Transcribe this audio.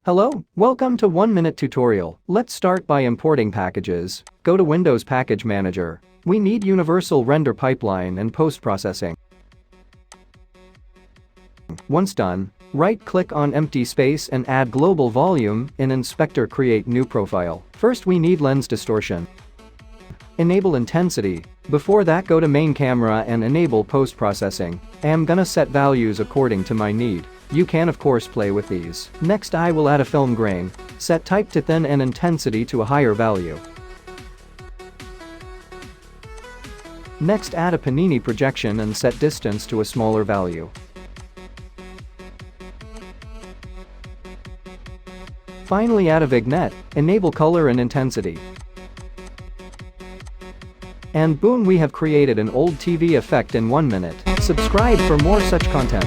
Hello, welcome to 1 Minute Tutorial. Let's start by importing packages. Go to Windows Package Manager. We need Universal Render Pipeline and post-processing. Once done, right-click on empty space and add Global Volume. In Inspector, create new profile. First we need Lens Distortion. Enable Intensity. Before that, go to Main Camera and enable post-processing. I'm gonna set values according to my need. You can of course play with these. Next I will add a film grain. Set type to thin and intensity to a higher value. Next add a Panini Projection and set distance to a smaller value. Finally add a Vignette, enable color and intensity. And boom, we have created an old TV effect in 1 minute. Subscribe for more such content.